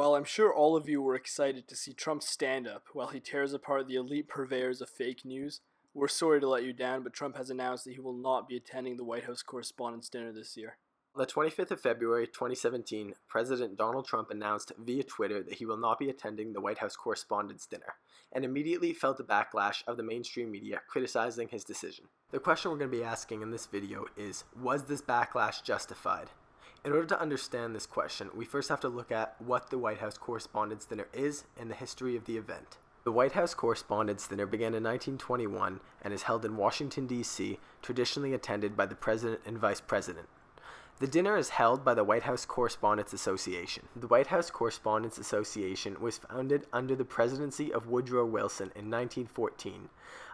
While I'm sure all of you were excited to see Trump stand up while he tears apart the elite purveyors of fake news, we're sorry to let you down, but Trump has announced that he will not be attending the White House Correspondents Dinner this year. On the 25th of February 2017, President Donald Trump announced via Twitter that he will not be attending the White House Correspondents' Dinner, and immediately felt the backlash of the mainstream media criticizing his decision. The question we're going to be asking in this video is, was this backlash justified? In order to understand this question, we first have to look at what the White House Correspondents' Dinner is and the history of the event. The White House Correspondents' Dinner began in 1921 and is held in Washington, D.C., traditionally attended by the President and Vice President. The dinner is held by the White House Correspondents Association. The White House Correspondents Association was founded under the presidency of Woodrow Wilson in 1914,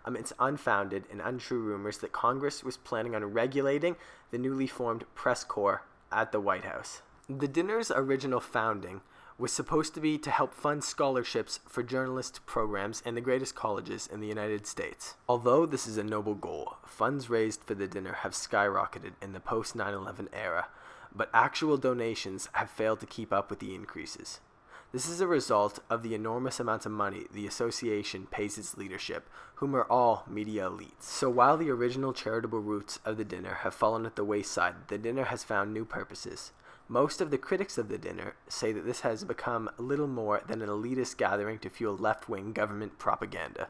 amidst unfounded and untrue rumors that Congress was planning on regulating the newly formed press corps at the White House. The dinner's original founding was supposed to be to help fund scholarships for journalist programs in the greatest colleges in the United States. Although this is a noble goal, funds raised for the dinner have skyrocketed in the post-9/11 era, but actual donations have failed to keep up with the increases. This is a result of the enormous amounts of money the association pays its leadership, whom are all media elites. So while the original charitable roots of the dinner have fallen at the wayside, the dinner has found new purposes. Most of the critics of the dinner say that this has become little more than an elitist gathering to fuel left-wing government propaganda.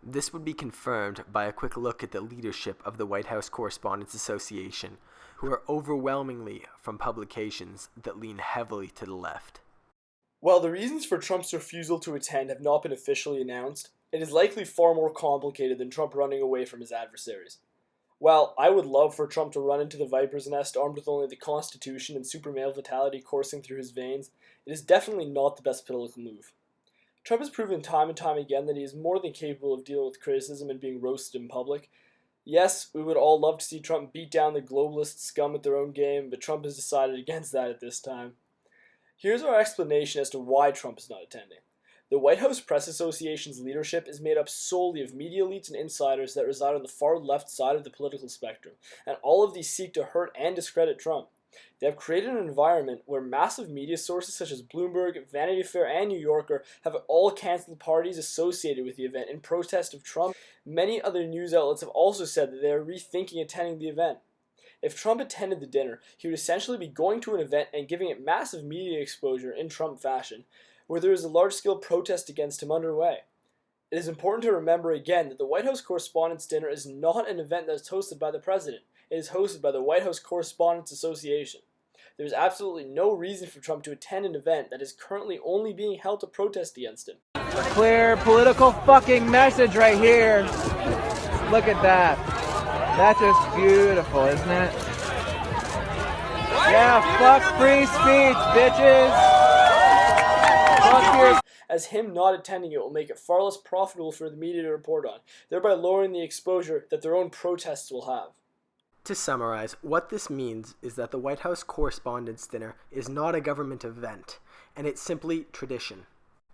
This would be confirmed by a quick look at the leadership of the White House Correspondents Association, who are overwhelmingly from publications that lean heavily to the left. While the reasons for Trump's refusal to attend have not been officially announced, it is likely far more complicated than Trump running away from his adversaries. While I would love for Trump to run into the viper's nest armed with only the Constitution and super male vitality coursing through his veins, it is definitely not the best political move. Trump has proven time and time again that he is more than capable of dealing with criticism and being roasted in public. Yes, we would all love to see Trump beat down the globalist scum at their own game, but Trump has decided against that at this time. Here's our explanation as to why Trump is not attending. The White House Press Association's leadership is made up solely of media elites and insiders that reside on the far left side of the political spectrum, and all of these seek to hurt and discredit Trump. They have created an environment where massive media sources such as Bloomberg, Vanity Fair, and New Yorker have all canceled parties associated with the event in protest of Trump. Many other news outlets have also said that they are rethinking attending the event. If Trump attended the dinner, he would essentially be going to an event and giving it massive media exposure in Trump fashion, where there is a large-scale protest against him underway. It is important to remember again that the White House Correspondents' Dinner is not an event that is hosted by the President. It is hosted by the White House Correspondents Association. There is absolutely no reason for Trump to attend an event that is currently only being held to protest against him. Clear political fucking message right here. Look at that. That's just beautiful, isn't it? Yeah, fuck free speech, bitches. As him not attending it will make it far less profitable for the media to report on, thereby lowering the exposure that their own protests will have. To summarize, what this means is that the White House Correspondents' Dinner is not a government event, and it's simply tradition.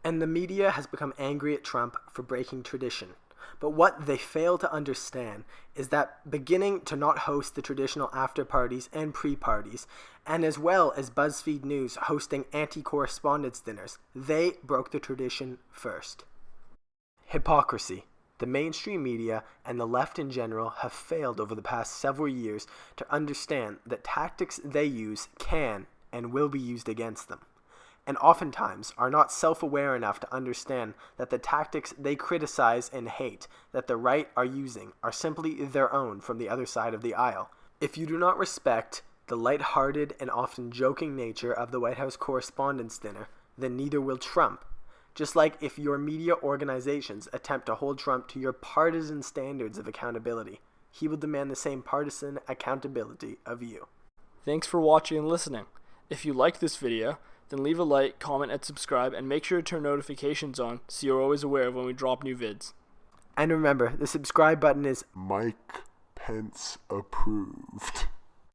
And the media has become angry at Trump for breaking tradition. But what they fail to understand is that beginning to not host the traditional after-parties and pre-parties, and as well as BuzzFeed News hosting anti-correspondence dinners, they broke the tradition first. Hypocrisy. The mainstream media and the left in general have failed over the past several years to understand that tactics they use can and will be used against them, and oftentimes are not self-aware enough to understand that the tactics they criticize and hate that the right are using are simply their own from the other side of the aisle. If you do not respect the light-hearted and often joking nature of the White House Correspondents' Dinner, then neither will Trump. Just like if your media organizations attempt to hold Trump to your partisan standards of accountability, he will demand the same partisan accountability of you. Thanks for watching and listening. If you liked this video, then leave a like, comment, and subscribe, and make sure to turn notifications on so you're always aware of when we drop new vids. And remember, the subscribe button is Mike Pence approved.